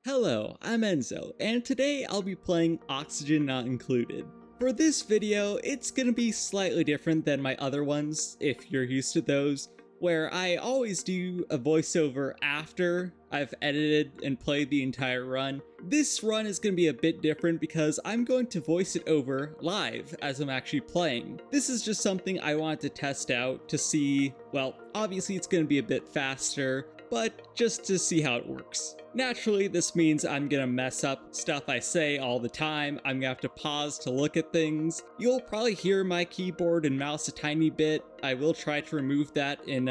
Hello, I'm Enzo, and today I'll be playing Oxygen Not Included. For this video, it's gonna be slightly different than my other ones, if you're used to those, where I always do a voiceover after I've edited and played the entire run. This run is gonna be a bit different because I'm going to voice it over live as I'm actually playing. This is just something I wanted to test out to see, well, obviously it's gonna be a bit faster, but just to see how it works. Naturally, this means I'm gonna mess up stuff I say all the time. I'm gonna have to pause to look at things. You'll probably hear my keyboard and mouse a tiny bit. I will try to remove that in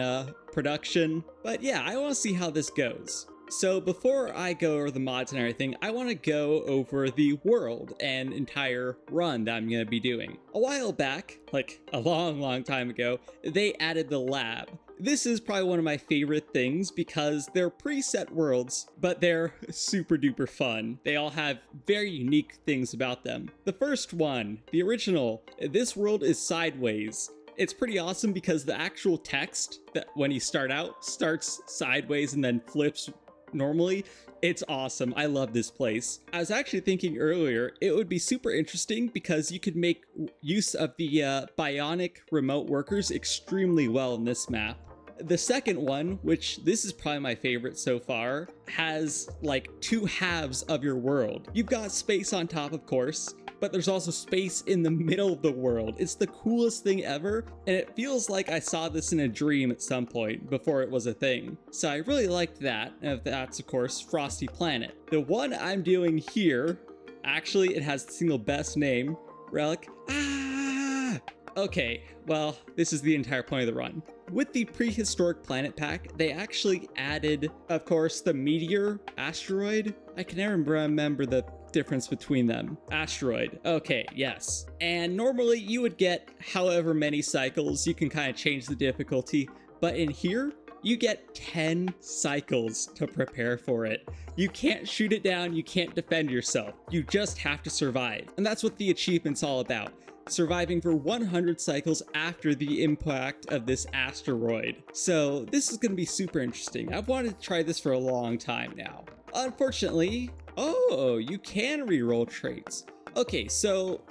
production. But yeah, I wanna see how this goes. So before I go over the mods and everything, I want to go over the world and entire run that I'm going to be doing. A while back, like a long time ago, they added the lab. This is probably one of my favorite things because they're preset worlds, but they're super duper fun. They all have very unique things about them. The first one, the original, this world is sideways. It's pretty awesome because the actual text that when you start out starts sideways and then flips normally. It's awesome. I love this place. I was actually thinking earlier it would be super interesting because you could make use of the bionic remote workers extremely well in this map. The second one, which this is probably my favorite so far, has like two halves of your world. You've got space on top, of course, but there's also space in the middle of the world. It's the coolest thing ever, and it feels like I saw this in a dream at some point before it was a thing. So I really liked that, and that's of course Frosty Planet. The one I'm doing here, actually it has the single best name, Relicaaaaghhh. Okay, well, this is the entire point of the run. With the prehistoric planet pack, they actually added, of course, the meteor, asteroid. I can never remember the difference between them. Asteroid. Okay, yes. And normally you would get however many cycles. You can kind of change the difficulty. But in here, you get 10 cycles to prepare for it. You can't shoot it down. You can't defend yourself. You just have to survive. And that's what the achievement's all about. Surviving for 100 cycles after the impact of this asteroid. So this is going to be super interesting. I've wanted to try this for a long time now. Unfortunately, oh, you can reroll traits. Okay, so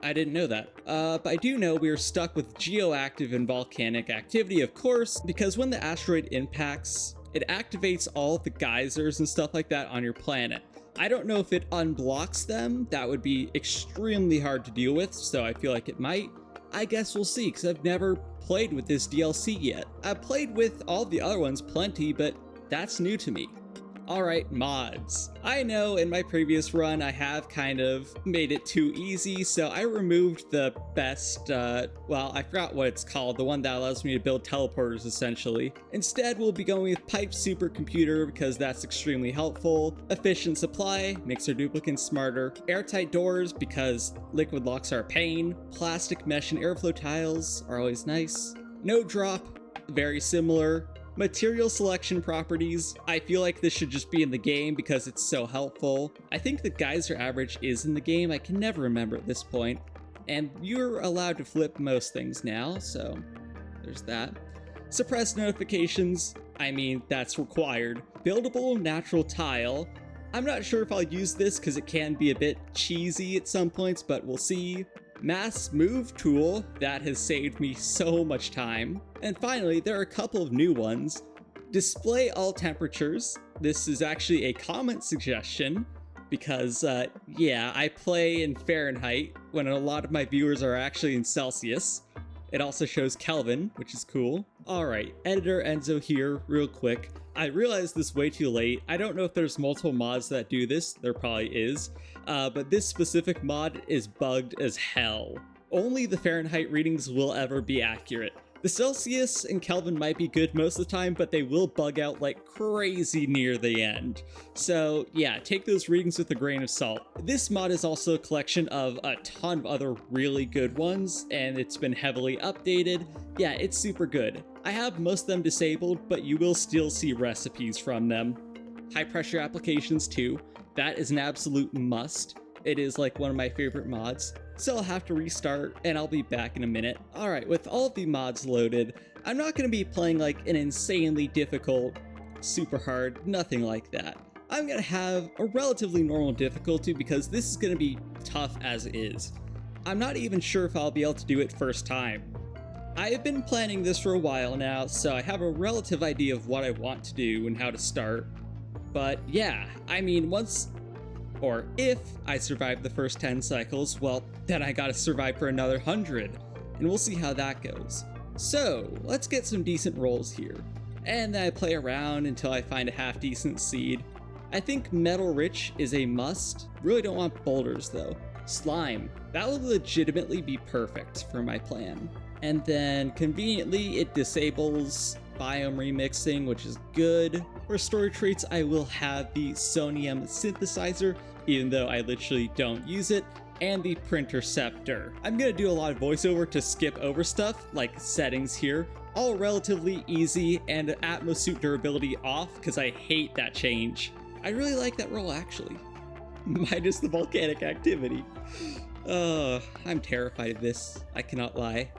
I didn't know that. But I do know we are stuck with geoactive and volcanic activity, of course, because when the asteroid impacts, it activates all of the geysers and stuff like that on your planet. I don't know if it unblocks them. That would be extremely hard to deal with, so I feel like it might. I guess we'll see, because I've never played with this DLC yet. I've played with all the other ones plenty, but that's new to me. Alright, mods. I know in my previous run I have kind of made it too easy, so I removed the best, well, I forgot what it's called, the one that allows me to build teleporters essentially. Instead, we'll be going with Pipe Supercomputer because that's extremely helpful. Efficient Supply makes our duplicants smarter. Airtight doors because liquid locks are a pain. Plastic mesh and airflow tiles are always nice. No drop, very similar. Material selection properties, I feel like this should just be in the game because it's so helpful. I think the geyser average is in the game, I can never remember at this point. And you're allowed to flip most things now, so there's that. Suppress notifications, I mean, that's required. Buildable natural tile, I'm not sure if I'll use this because it can be a bit cheesy at some points, but we'll see. Mass move tool, that has saved me so much time. And finally, there are a couple of new ones. Display all temperatures. This is actually a comment suggestion because, yeah, I play in Fahrenheit when a lot of my viewers are actually in Celsius. It also shows Kelvin, which is cool. Alright, editor Enzo here, real quick. I realized this way too late. I don't know if there's multiple mods that do this. There probably is. But this specific mod is bugged as hell. Only the Fahrenheit readings will ever be accurate. The Celsius and Kelvin might be good most of the time, but they will bug out like crazy near the end. So yeah, take those readings with a grain of salt. This mod is also a collection of a ton of other really good ones, and it's been heavily updated. Yeah, it's super good. I have most of them disabled, but you will still see recipes from them. High pressure applications too. That is an absolute must. It is like one of my favorite mods. So I'll have to restart and I'll be back in a minute. Alright, with all of the mods loaded, I'm not going to be playing like an insanely difficult, super hard, nothing like that. I'm gonna have a relatively normal difficulty because this is gonna be tough as is. I'm not even sure if I'll be able to do it first time. I have been planning this for a while now, so I have a relative idea of what I want to do and how to start. But yeah, I mean, if I survive the first 10 cycles, well, then I gotta survive for another 100, and we'll see how that goes. So, let's get some decent rolls here. And then I play around until I find a half-decent seed. I think Metal Rich is a must. Really don't want boulders though. Slime, that would legitimately be perfect for my plan. And then conveniently it disables biome remixing, which is good. For story traits, I will have the Sonium synthesizer, even though I literally don't use it, and the Printerceptor. I'm gonna do a lot of voiceover to skip over stuff, like settings here, all relatively easy, and Atmosuit durability off, because I hate that change. I really like that roll actually. Minus the volcanic activity. I'm terrified of this, I cannot lie.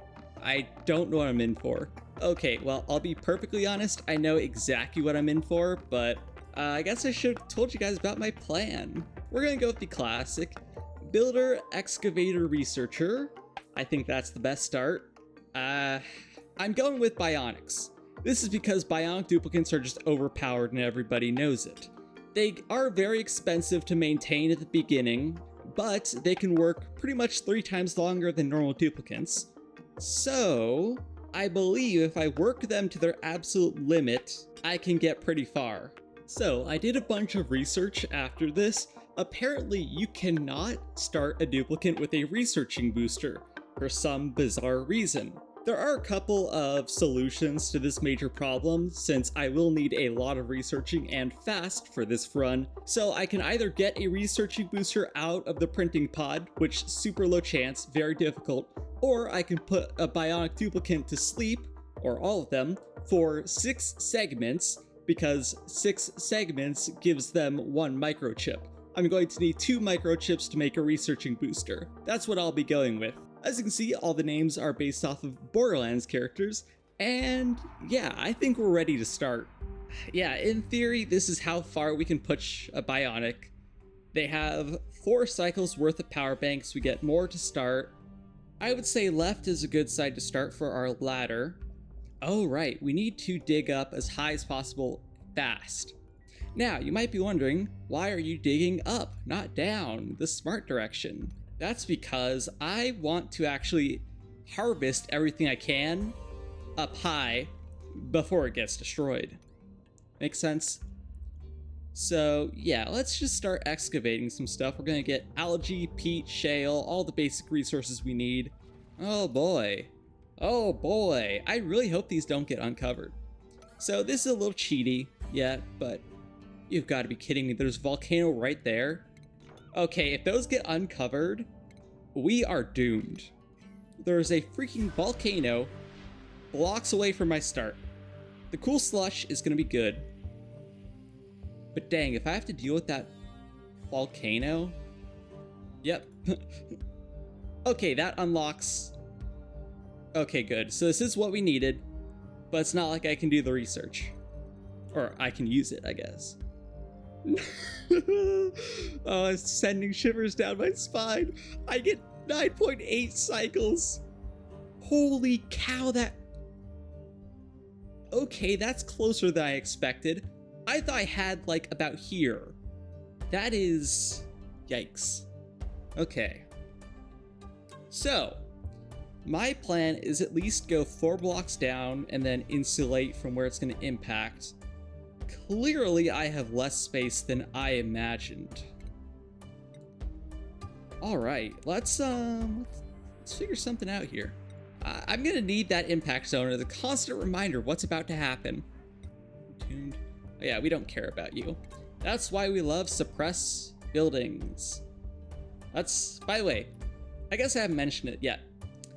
I don't know what I'm in for. Okay, well, I'll be perfectly honest, I know exactly what I'm in for, but I guess I should have told you guys about my plan. We're gonna go with the classic. Builder, Excavator, Researcher. I think that's the best start. I'm going with Bionics. This is because Bionic Duplicates are just overpowered and everybody knows it. They are very expensive to maintain at the beginning, but they can work pretty much 3 times longer than normal duplicates. So, I believe if I work them to their absolute limit, I can get pretty far. So, I did a bunch of research after this. Apparently, you cannot start a duplicate with a researching booster for some bizarre reason. There are a couple of solutions to this major problem, since I will need a lot of researching and fast for this run, so I can either get a researching booster out of the printing pod, which super low chance, very difficult, or I can put a bionic duplicate to sleep, or all of them, for 6 segments, because 6 segments gives them 1 microchip. I'm going to need 2 microchips to make a researching booster. That's what I'll be going with. As you can see, all the names are based off of Borderlands characters, and yeah, I think we're ready to start. Yeah, in theory, this is how far we can push a bionic. They have 4 cycles worth of power banks, we get more to start. I would say left is a good side to start for our ladder. Oh right, we need to dig up as high as possible fast. Now, you might be wondering, why are you digging up, not down, the smart direction? That's because I want to actually harvest everything I can up high before it gets destroyed. Make sense? So yeah, let's just start excavating some stuff. We're gonna get algae, peat, shale, all the basic resources we need. Oh boy. Oh boy. I really hope these don't get uncovered. So this is a little cheaty, yeah, but you've got to be kidding me. There's a volcano right there. Okay, if those get uncovered, we are doomed. There's a freaking volcano blocks away from my start. The cool slush is gonna be good. But dang, if I have to deal with that volcano... Yep. Okay, that unlocks... Okay, good. So this is what we needed, but it's not like I can do the research. Or I can use it, I guess. Oh, it's sending shivers down my spine. I get 9.8 cycles. Holy cow, that... Okay, that's closer than I expected. I thought I had, like, about here. That is... Yikes. Okay. So, my plan is at least go 4 blocks down and then insulate from where it's going to impact. Clearly, I have less space than I imagined. Alright, let's figure something out here. I'm gonna need that impact zone as a constant reminder what's about to happen. Tuned. Oh, yeah, we don't care about you. That's why we love suppress buildings. That's, by the way, I guess I haven't mentioned it yet.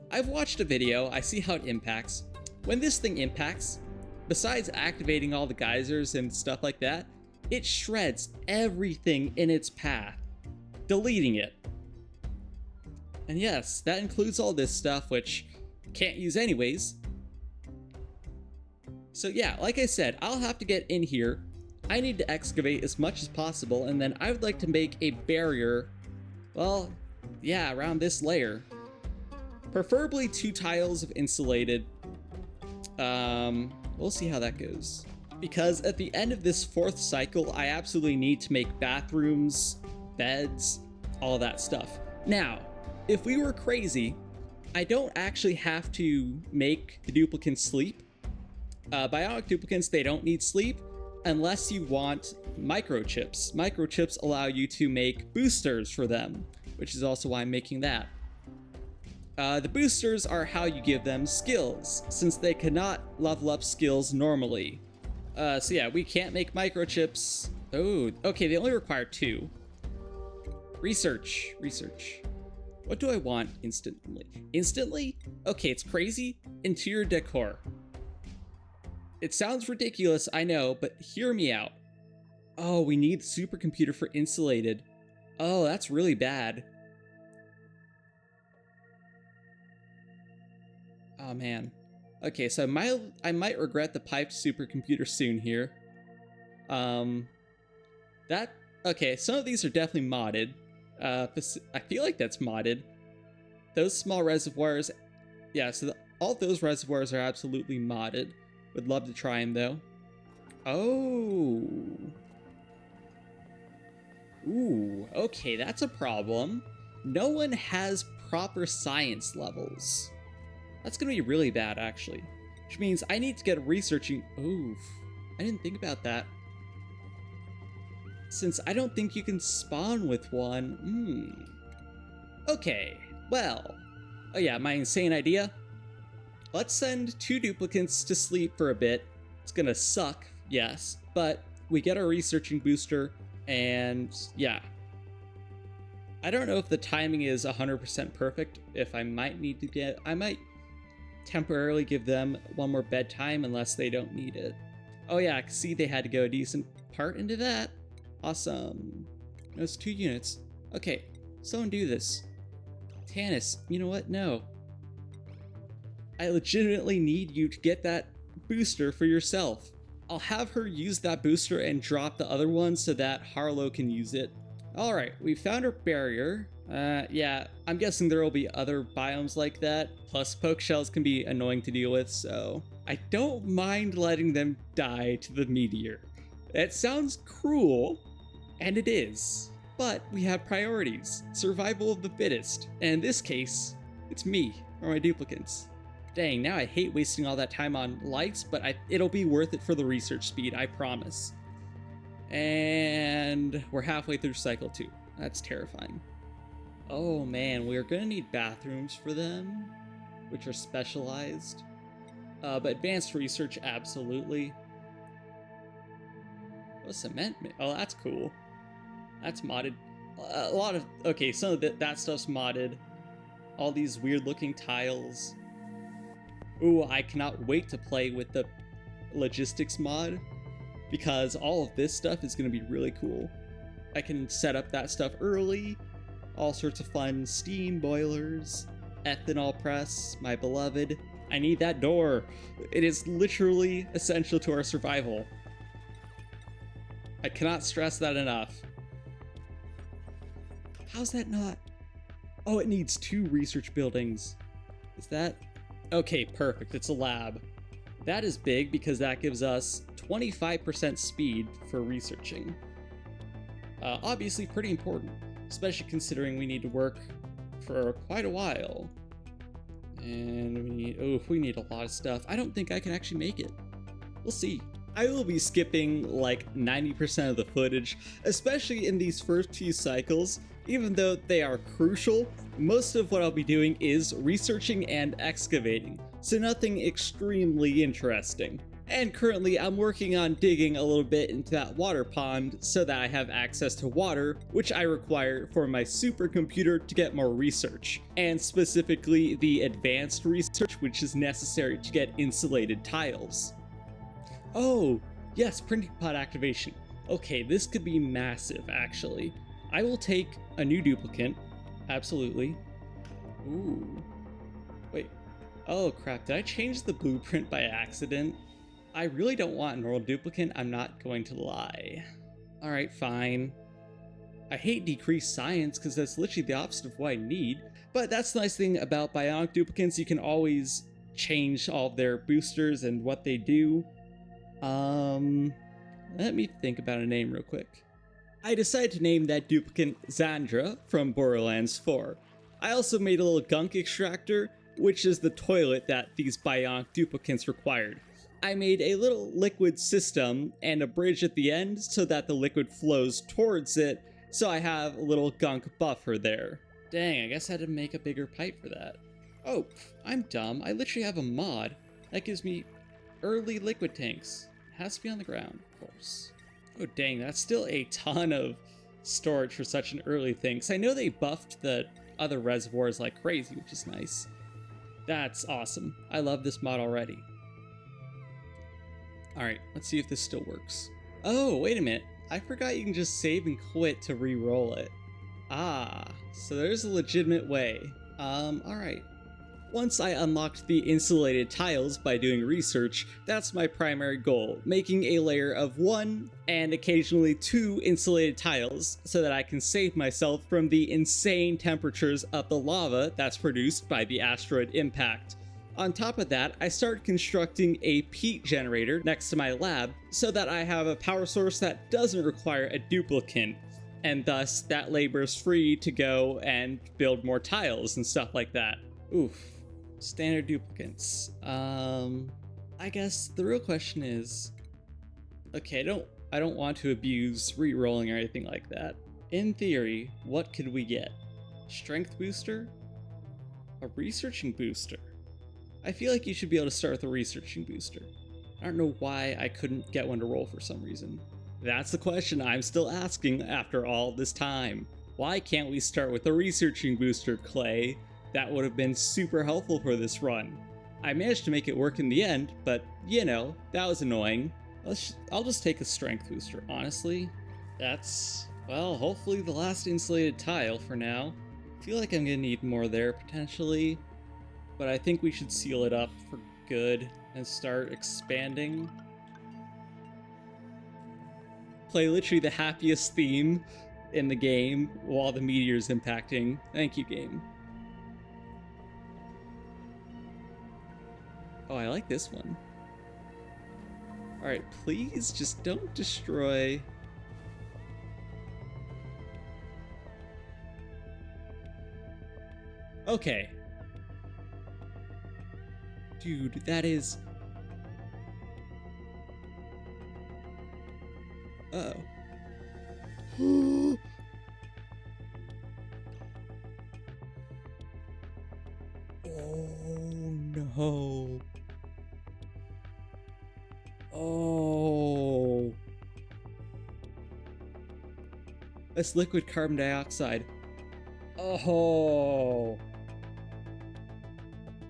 I've watched a video, I see how it impacts. When this thing impacts, besides activating all the geysers and stuff like that, it shreds everything in its path, deleting it. And yes, that includes all this stuff, which can't use anyways. So yeah, like I said, I'll have to get in here I need to excavate as much as possible, and then I would like to make a barrier, well, yeah, around this layer. Preferably 2 tiles of insulated. We'll see how that goes. Because at the end of this 4th cycle, I absolutely need to make bathrooms, beds, all that stuff. Now, if we were crazy, I don't actually have to make the duplicants sleep. Bionic duplicants, they don't need sleep unless you want microchips. Microchips allow you to make boosters for them, which is also why I'm making that. The boosters are how you give them skills, since they cannot level up skills normally. So yeah, we can't make microchips. Oh, okay, they only require 2. Research. What do I want instantly? Instantly? Okay, it's crazy. Interior decor. It sounds ridiculous, I know, but hear me out. Oh, we need supercomputer for insulated. Oh, that's really bad. Oh man. Okay, so I might regret the piped supercomputer soon here. Okay, some of these are definitely modded. I feel like that's modded. Those small reservoirs, yeah, so all those reservoirs are absolutely modded. Would love to try them though. Oh. Ooh, okay, that's a problem. No one has proper science levels. That's gonna be really bad, actually. Which means I need to get researching. Oof, I didn't think about that. Since I don't think you can spawn with one. Okay, well. Oh yeah, my insane idea. Let's send 2 duplicants to sleep for a bit. It's gonna suck, yes, but we get our researching booster, and yeah. I don't know if the timing is 100% perfect. If I might temporarily give them 1 more bedtime unless they don't need it. Oh yeah, I can see they had to go a decent part into that. Awesome. Those 2 units. Okay, someone do this. Tannis, you know what? No. I legitimately need you to get that booster for yourself. I'll have her use that booster and drop the other one so that Harlow can use it. Alright, we found our barrier. Yeah, I'm guessing there will be other biomes like that. Plus, poke shells can be annoying to deal with, so I don't mind letting them die to the meteor. That sounds cruel, and it is. But we have priorities. Survival of the fittest. And in this case, it's me, or my duplicants. Dang, now I hate wasting all that time on lights, but it'll be worth it for the research speed, I promise. And we're halfway through cycle 2. That's terrifying. Oh man, we're gonna need bathrooms for them, which are specialized. But advanced research, absolutely. Oh, cement. Oh, that's cool. That's modded. A lot of, okay, some of that stuff's modded. All these weird looking tiles. Ooh, I cannot wait to play with the logistics mod, because all of this stuff is going to be really cool. I can set up that stuff early, all sorts of fun steam boilers, ethanol press, my beloved. I need that door. It is literally essential to our survival. I cannot stress that enough. How's that not? Oh, it needs 2 research buildings. Is that? Okay, perfect. It's a lab. That is big because that gives us 25% speed for researching. Obviously pretty important, especially considering we need to work for quite a while. And we need a lot of stuff. I don't think I can actually make it. We'll see. I will be skipping like 90% of the footage, especially in these first few cycles. Even though they are crucial, most of what I'll be doing is researching and excavating, so nothing extremely interesting. And currently I'm working on digging a little bit into that water pond so that I have access to water, which I require for my supercomputer to get more research, and specifically the advanced research which is necessary to get insulated tiles. Oh, yes, printing pod activation. Okay, this could be massive actually. I will take a new duplicant, absolutely. Ooh, wait, oh crap, did I change the blueprint by accident? I really don't want a normal duplicate, I'm not going to lie. Alright, fine. I hate decreased science because that's literally the opposite of what I need, but that's the nice thing about bionic duplicates, you can always change all of their boosters and what they do. Let me think about a name real quick. I decided to name that duplicate Xandra from Borderlands 4. I also made a little gunk extractor, which is the toilet that these bionic duplicates required. I made a little liquid system and a bridge at the end so that the liquid flows towards it, so I have a little gunk buffer there. Dang, I guess I had to make a bigger pipe for that. Oh, I'm dumb. I literally have a mod that gives me early liquid tanks. It has to be on the ground, of course. Oh dang, that's still a ton of storage for such an early thing. Because I know they buffed the other reservoirs like crazy, which is nice. That's awesome. I love this mod already. Alright, let's see if this still works. Oh, wait a minute. I forgot you can just save and quit to re-roll it. Ah, so there's a legitimate way. Alright. Once I unlocked the insulated tiles by doing research, that's my primary goal, making a layer of 1 and occasionally 2 insulated tiles so that I can save myself from the insane temperatures of the lava that's produced by the asteroid impact. On top of that, I started constructing a peat generator next to my lab so that I have a power source that doesn't require a duplicate, and thus that labor is free to go and build more tiles and stuff like that. Oof. Standard duplicates. I guess the real question is, okay, I don't want to abuse re-rolling or anything like that. In theory, what could we get? Strength booster? A researching booster? I feel like you should be able to start with a researching booster. I don't know why I couldn't get one to roll for some reason. That's the question I'm still asking after all this time. Why can't we start with a researching booster, Clay? That would have been super helpful for this run. I managed to make it work in the end, but you know, that was annoying. I'll just take a strength booster, honestly. That's, well, hopefully the last insulated tile for now. I feel like I'm gonna need more there potentially, but I think we should seal it up for good and start expanding. Play literally the happiest theme in the game while the meteor's impacting. Thank you, game. Oh, I like this one. Alright, please just don't destroy. Okay. Dude, that is... Uh-oh. Oh, no. Oh. That's liquid carbon dioxide. Oh.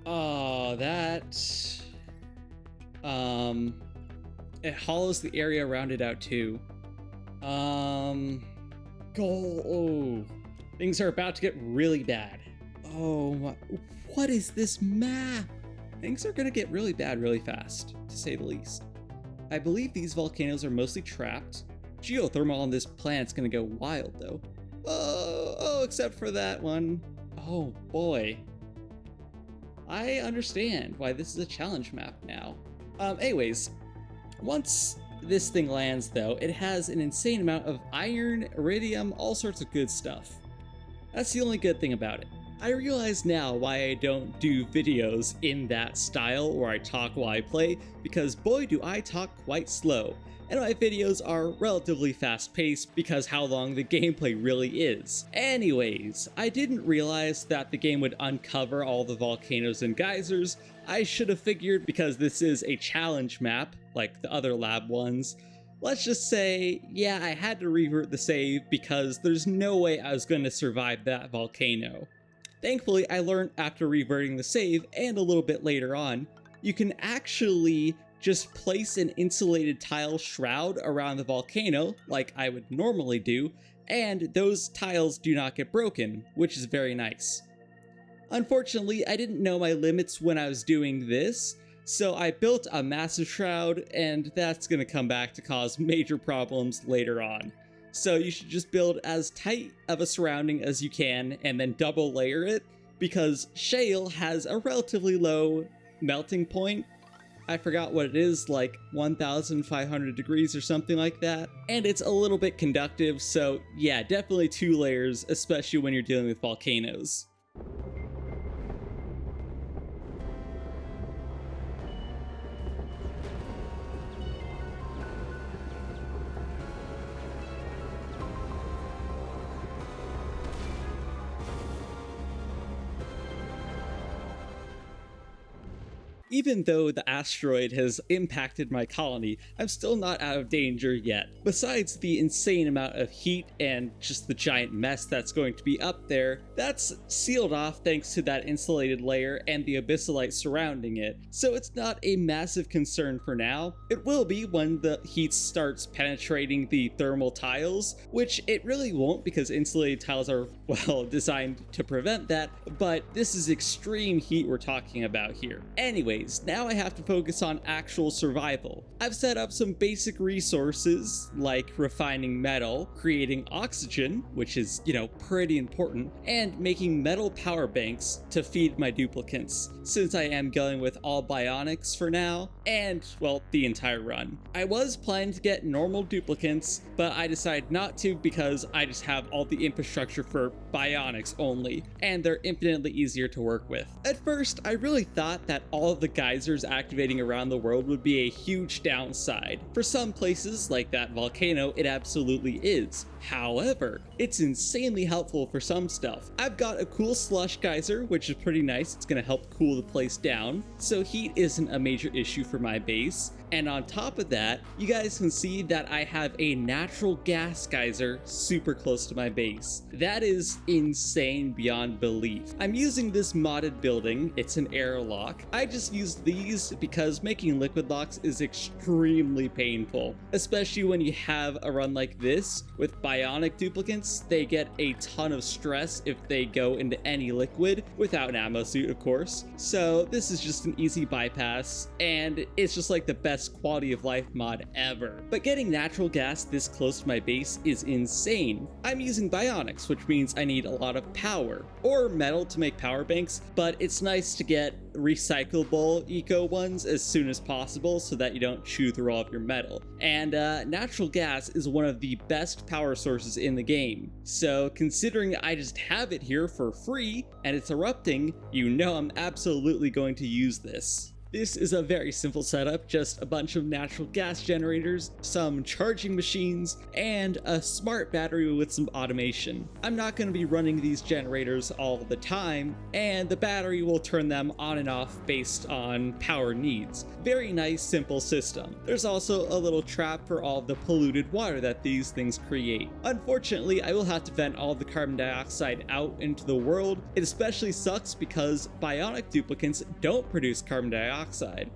Oh, that... It hollows the area around it out too. Oh. Things are about to get really bad. Oh my... What is this map? Things are gonna get really bad really fast, to say the least. I believe these volcanoes are mostly trapped. Geothermal on this planet's gonna go wild though. Oh, except for that one. Oh boy. I understand why this is a challenge map now. Anyways, once this thing lands though, it has an insane amount of iron, iridium, all sorts of good stuff. That's the only good thing about it. I realize now why I don't do videos in that style where I talk while I play, because boy do I talk quite slow, and my videos are relatively fast-paced because how long the gameplay really is. Anyways, I didn't realize that the game would uncover all the volcanoes and geysers. I should have figured, because this is a challenge map, like the other lab ones. Let's just say, yeah, I had to revert the save because there's no way I was going to survive that volcano. Thankfully, I learned after reverting the save, and a little bit later on, you can actually just place an insulated tile shroud around the volcano, like I would normally do, and those tiles do not get broken, which is very nice. Unfortunately, I didn't know my limits when I was doing this, So I built a massive shroud, and that's going to come back to cause major problems later on. So you should just build as tight of a surrounding as you can and then double layer it, because shale has a relatively low melting point. I forgot what it is, like 1,500 degrees or something like that. And it's a little bit conductive, so yeah, definitely 2 layers, especially when you're dealing with volcanoes. Even though the asteroid has impacted my colony, I'm still not out of danger yet. Besides the insane amount of heat and just the giant mess that's going to be up there, that's sealed off thanks to that insulated layer and the abyssalite surrounding it, so it's not a massive concern for now. It will be when the heat starts penetrating the thermal tiles, which it really won't because insulated tiles are, well, designed to prevent that, but this is extreme heat we're talking about here. Anyways, now I have to focus on actual survival. I've set up some basic resources like refining metal, creating oxygen, which is, pretty important, and making metal power banks to feed my duplicants, since I am going with all bionics for now, and, well, the entire run. I was planning to get normal duplicants, but I decided not to because I just have all the infrastructure for bionics only, and they're infinitely easier to work with. At first, I really thought that all of the geysers activating around the world would be a huge downside. For some places, like that volcano, it absolutely is. However, it's insanely helpful for some stuff. I've got a cool slush geyser, which is pretty nice. It's going to help cool the place down, so heat isn't a major issue for my base. And on top of that, you guys can see that I have a natural gas geyser super close to my base. That is insane beyond belief. I'm using this modded building. It's an airlock. I just used these because making liquid locks is extremely painful, especially when you have a run like this with bionic duplicants. They get a ton of stress if they go into any liquid without an Atmosuit, of course. So this is just an easy bypass, and it's just like the best quality of life mod ever. But getting natural gas this close to my base is insane. I'm using bionics, which means I need a lot of power or metal to make power banks, but it's nice to get recyclable eco ones as soon as possible so that you don't chew through all of your metal. And natural gas is one of the best power sources in the game, so considering I just have it here for free and it's erupting, I'm absolutely going to use this. This is a very simple setup, just a bunch of natural gas generators, some charging machines, and a smart battery with some automation. I'm not going to be running these generators all the time, and the battery will turn them on and off based on power needs. Very nice, simple system. There's also a little trap for all the polluted water that these things create. Unfortunately, I will have to vent all the carbon dioxide out into the world. It especially sucks because bionic duplicants don't produce carbon dioxide.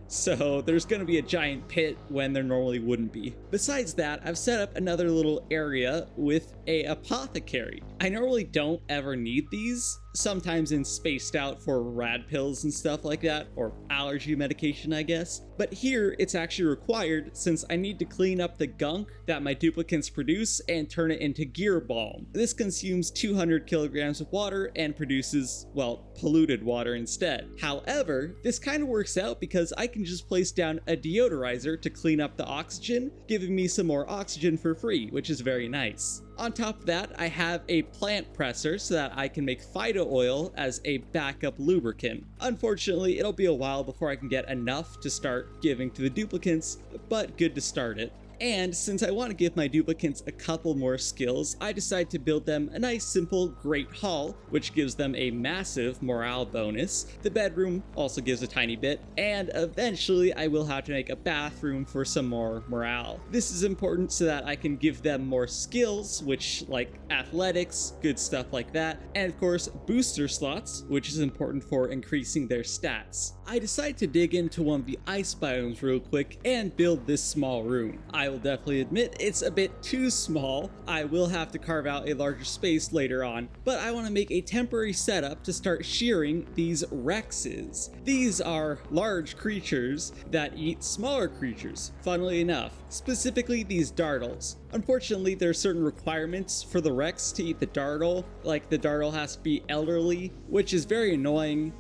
So there's going to be a giant pit when there normally wouldn't be. Besides that, I've set up another little area with a apothecary. I normally don't ever need these, sometimes in spaced out for rad pills and stuff like that, or allergy medication, I guess. But here it's actually required since I need to clean up the gunk that my duplicants produce and turn it into gear balm. This consumes 200 kilograms of water and produces, well, polluted water instead. However, this kind of works out because I can just place down a deodorizer to clean up the oxygen, giving me some more oxygen for free, which is very nice. On top of that, I have a plant presser so that I can make phyto oil as a backup lubricant. Unfortunately, it'll be a while before I can get enough to start giving to the duplicants, but good to start it. And since I want to give my duplicants a couple more skills, I decided to build them a nice simple great hall, which gives them a massive morale bonus. The bedroom also gives a tiny bit, and eventually I will have to make a bathroom for some more morale. This is important so that I can give them more skills, which like athletics, good stuff like that, and of course booster slots, which is important for increasing their stats. I decided to dig into one of the ice biomes real quick and build this small room. I I will definitely admit it's a bit too small. I will have to carve out a larger space later on, but I want to make a temporary setup to start shearing these Rexes. These are large creatures that eat smaller creatures, funnily enough, specifically these Dartles. Unfortunately, there are certain requirements for the Rex to eat the Dartle, like the Dartle has to be elderly, which is very annoying.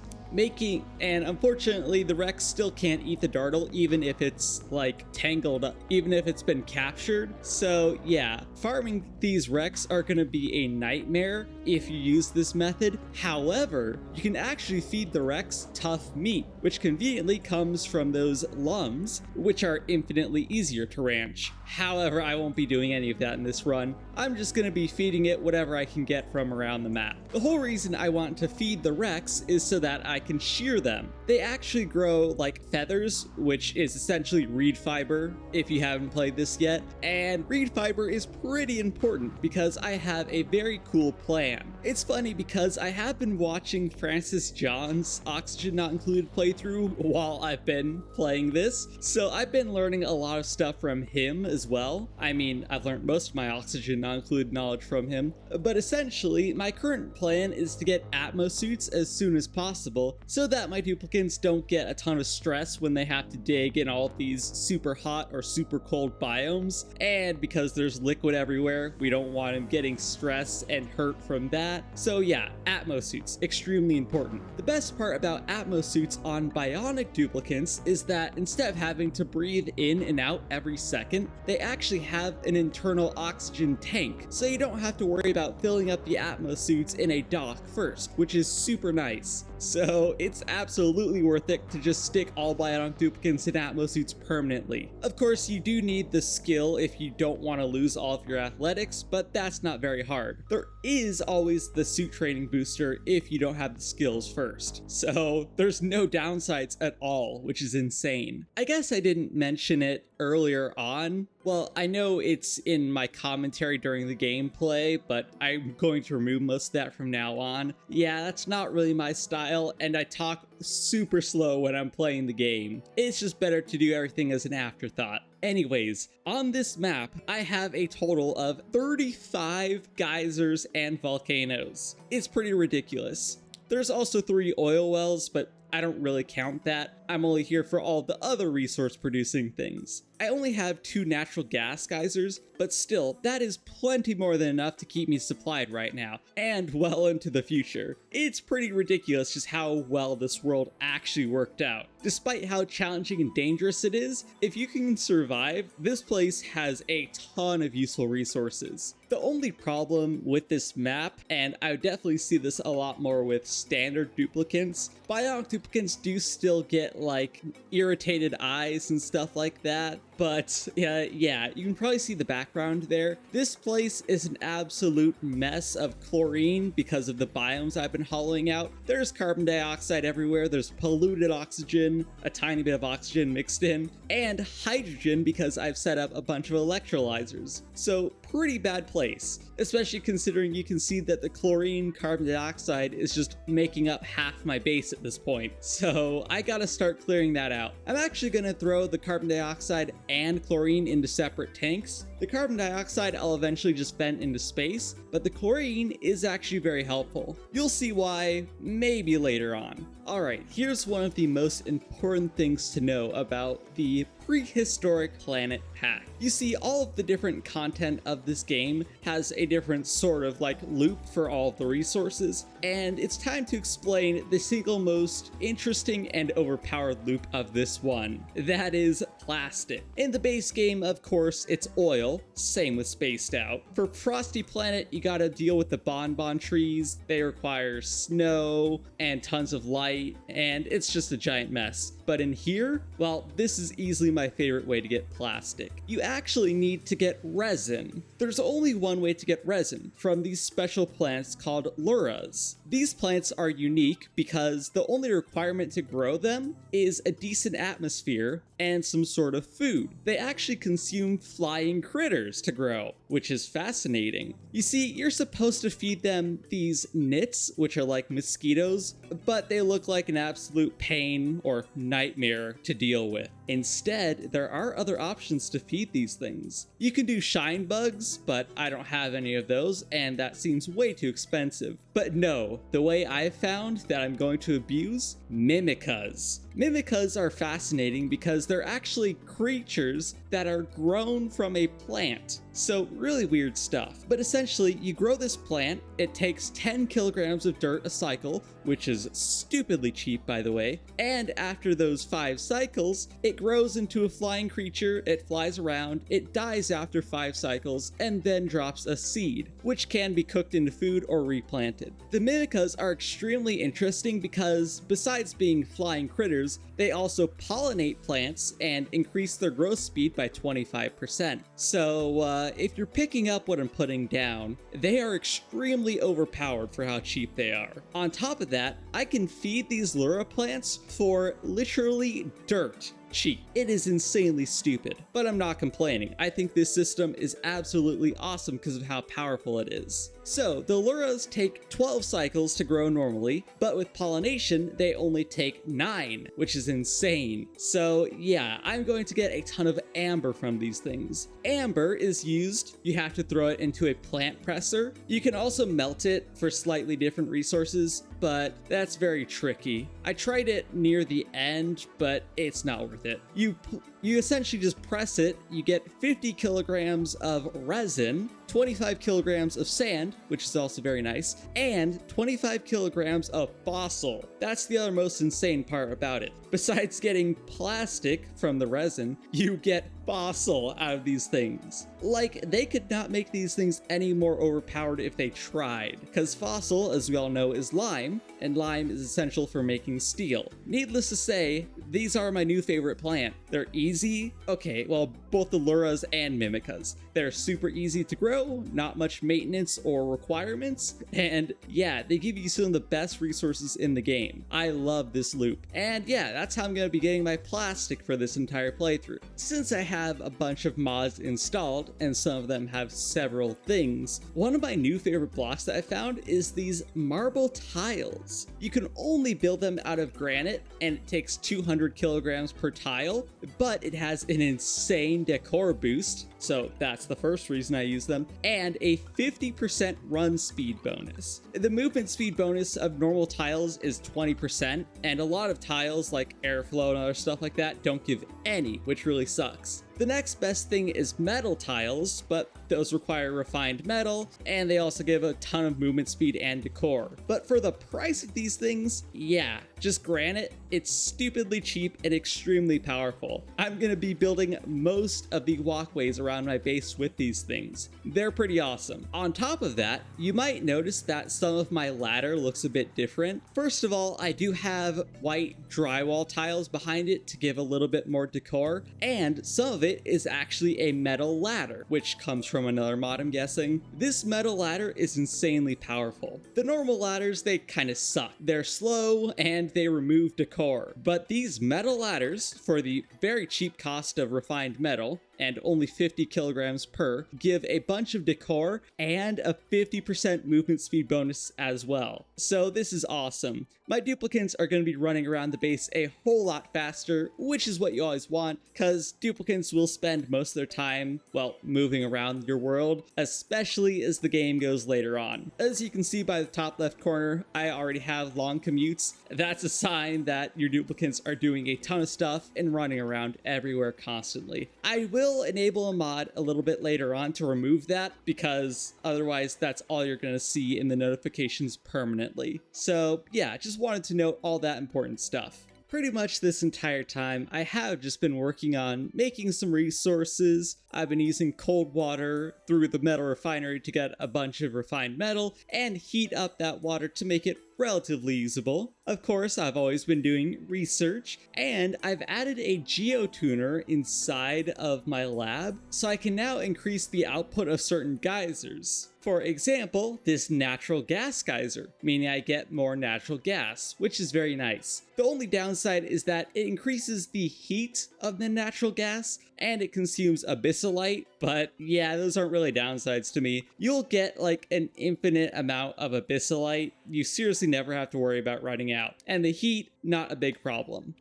And unfortunately the Rex still can't eat the Dartle even if it's like tangled up, even if it's been captured. So yeah, farming these Rex are gonna be a nightmare if you use this method. However, you can actually feed the Rex tough meat, which conveniently comes from those lums, which are infinitely easier to ranch. However, I won't be doing any of that in this run. I'm just gonna be feeding it whatever I can get from around the map. The whole reason I want to feed the Rex is so that I can shear them. They actually grow like feathers, which is essentially reed fiber if you haven't played this yet. And reed fiber is pretty important because I have a very cool plan. It's funny because I have been watching Francis John's Oxygen Not Included playthrough while I've been playing this. So I've been learning a lot of stuff from him as well. I mean, I've learned most of my Oxygen Not Included knowledge from him. But essentially, my current plan is to get Atmosuits as soon as possible so that my duplicants don't get a ton of stress when they have to dig in all these super hot or super cold biomes. And because there's liquid everywhere, we don't want them getting stressed and hurt from that. So yeah, Atmosuits, extremely important. The best part about Atmosuits on bionic duplicants is that instead of having to breathe in and out every second, they actually have an internal oxygen tank, so you don't have to worry about filling up the Atmosuits in a dock first, which is super nice. So it's absolutely worth it to just stick all bionic duplicants in Atmosuits permanently. Of course, you do need the skill if you don't want to lose all of your athletics, but that's not very hard. There is always the suit training booster if you don't have the skills first. So there's no downsides at all, which is insane. I guess I didn't mention it earlier on. Well, I know it's in my commentary during the gameplay, but I'm going to remove most of that from now on. Yeah, that's not really my style, and I talk super slow when I'm playing the game. It's just better to do everything as an afterthought. Anyways, on this map, I have a total of 35 geysers and volcanoes. It's pretty ridiculous. There's also 3 oil wells, but I don't really count that. I'm only here for all the other resource producing things. I only have 2 natural gas geysers, but still, that is plenty more than enough to keep me supplied right now, and well into the future. It's pretty ridiculous just how well this world actually worked out. Despite how challenging and dangerous it is, if you can survive, this place has a ton of useful resources. The only problem with this map, and I would definitely see this a lot more with standard duplicants, bionic duplicants do still get like irritated eyes and stuff like that. But yeah, you can probably see the background there. This place is an absolute mess of chlorine because of the biomes I've been hollowing out. There's carbon dioxide everywhere, there's polluted oxygen, a tiny bit of oxygen mixed in, and hydrogen because I've set up a bunch of electrolyzers. So pretty bad place, especially considering you can see that the chlorine carbon dioxide is just making up half my base at this point. So I gotta start clearing that out. I'm actually gonna throw the carbon dioxide and chlorine into separate tanks. The carbon dioxide I'll eventually just vent into space, but the chlorine is actually very helpful. You'll see why maybe later on. Alright, here's one of the most important things to know about the prehistoric planet pack. You see, all of the different content of this game has a different sort of like loop for all of the resources, and it's time to explain the single most interesting and overpowered loop of this one. That is plastic. In the base game, of course, it's oil, same with Spaced Out. For Frosty Planet, you gotta deal with the bonbon trees. They require snow and tons of light, and it's just a giant mess. But in here, well, this is easily my favorite way to get plastic. You actually need to get resin. There's only one way to get resin, from these special plants called luras. These plants are unique because the only requirement to grow them is a decent atmosphere and some sort of food. They actually consume flying critters to grow, which is fascinating. You see, you're supposed to feed them these nits, which are like mosquitoes, but they look like an absolute pain or nightmare to deal with. Instead, there are other options to feed these things. You can do shine bugs, but I don't have any of those, and that seems way too expensive. But no, the way I've found that I'm going to abuse, mimicas. Mimicas are fascinating because they're actually creatures that are grown from a plant. So really weird stuff. But essentially, you grow this plant, it takes 10 kilograms of dirt a cycle, which is stupidly cheap by the way, and after those 5 cycles, it grows into a flying creature, it flies around, it dies after 5 cycles, and then drops a seed, which can be cooked into food or replanted. The mimicas are extremely interesting because besides being flying critters, they also pollinate plants and increase their growth speed by 25%. So if you're picking up what I'm putting down, they are extremely overpowered for how cheap they are. On top of that, I can feed these Lura plants for literally dirt cheap. It is insanely stupid, but I'm not complaining. I think this system is absolutely awesome because of how powerful it is. So the Luras take 12 cycles to grow normally, but with pollination, they only take 9, which is insane. So yeah, I'm going to get a ton of amber from these things. Amber is used, you have to throw it into a plant presser. You can also melt it for slightly different resources, but that's very tricky. I tried it near the end, but it's not worth it. You essentially just press it, you get 50 kilograms of resin, 25 kilograms of sand, which is also very nice, and 25 kilograms of fossil. That's the other most insane part about it. Besides getting plastic from the resin, you get fossil out of these things. Like, they could not make these things any more overpowered if they tried, because fossil, as we all know, is lime, and lime is essential for making steel. Needless to say, these are my new favorite plant. They're easy. Okay, well, both the Luras and Mimicas. They're super easy to grow, not much maintenance or requirements, and yeah, they give you some of the best resources in the game. I love this loop. And yeah, that's how I'm going to be getting my plastic for this entire playthrough. Since I have a bunch of mods installed, and some of them have several things, one of my new favorite blocks that I found is these marble tiles. You can only build them out of granite, and it takes 200 kilograms per tile, but it has an insane decor boost, so that's the first reason I use them, and a 50% run speed bonus. The movement speed bonus of normal tiles is 20%, and a lot of tiles like airflow and other stuff like that don't give any, which really sucks. The next best thing is metal tiles, but those require refined metal, and they also give a ton of movement speed and decor. But for the price of these things, yeah, just granite, it's stupidly cheap and extremely powerful. I'm gonna be building most of the walkways around my base with these things. They're pretty awesome. On top of that, you might notice that some of my ladder looks a bit different. First of all, I do have white drywall tiles behind it to give a little bit more decor, and some of it is actually a metal ladder, which comes from another mod, I'm guessing. This metal ladder is insanely powerful. The normal ladders, they kind of suck. They're slow and they remove decor, but these metal ladders, for the very cheap cost of refined metal, and only 50 kilograms per, give a bunch of decor and a 50% movement speed bonus as well. So this is awesome. My duplicants are going to be running around the base a whole lot faster, which is what you always want, because duplicants will spend most of their time, well, moving around your world, especially as the game goes later on. As you can see by the top left corner, I already have long commutes. That's a sign that your duplicants are doing a ton of stuff and running around everywhere constantly. I will enable a mod a little bit later on to remove that, because otherwise that's all you're going to see in the notifications permanently. So yeah, just wanted to note all that important stuff. Pretty much this entire time, I have just been working on making some resources. I've been using cold water through the metal refinery to get a bunch of refined metal and heat up that water to make it relatively usable. Of course, I've always been doing research, and I've added a geotuner inside of my lab, so I can now increase the output of certain geysers. For example, this natural gas geyser, meaning I get more natural gas, which is very nice. The only downside is that it increases the heat of the natural gas, and it consumes abyssalite, but yeah, those aren't really downsides to me. You'll get like an infinite amount of abyssalite. You seriously never have to worry about running out. And the heat, not a big problem.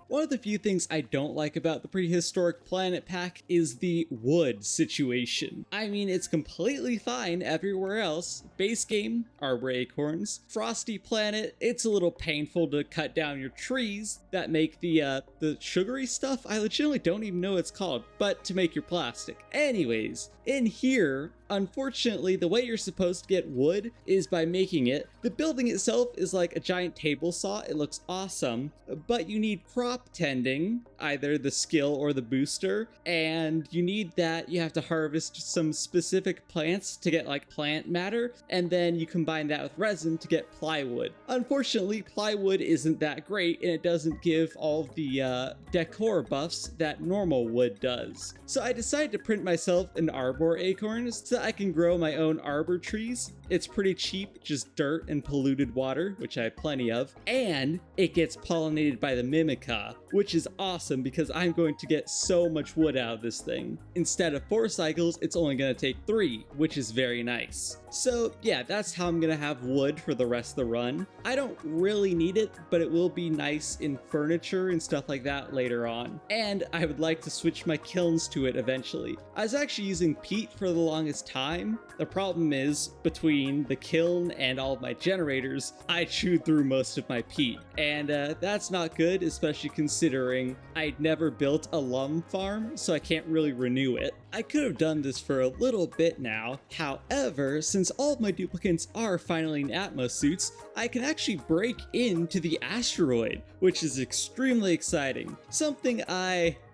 One of the few things I don't like about the Prehistoric Planet pack is the wood situation. I mean, it's completely fine everywhere else. Base game, Arbor Acorns. Frosty Planet, it's a little painful to cut down your trees that make the sugary stuff. I legitimately don't even know what it's called, but to make your plastic. Anyways, in here, unfortunately, the way you're supposed to get wood is by making it. The building itself is like a giant table saw. It looks awesome, but you need crop tending, either the skill or the booster, and you need that. You have to harvest some specific plants to get like plant matter, and then you combine that with resin to get plywood. Unfortunately, plywood isn't that great, and it doesn't give all the decor buffs that normal wood does. So I decided to print myself an Arbor Acorns so I can grow my own arbor trees. It's pretty cheap, just dirt and polluted water, which I have plenty of, and it gets pollinated by the Mimica, which is awesome because I'm going to get so much wood out of this thing. Instead of 4 cycles, it's only going to take 3, which is very nice. So yeah, that's how I'm going to have wood for the rest of the run. I don't really need it, but it will be nice in furniture and stuff like that later on. And I would like to switch my kilns to it eventually. I was actually using peat for the longest time. The problem is, between the kiln and all of my generators, I chewed through most of my peat. And that's not good, especially considering I'd never built a lum farm, so I can't really renew it. I could have done this for a little bit now. However, since all of my duplicates are finally in Atmosuits, I can actually break into the Asteroid, which is extremely exciting. Something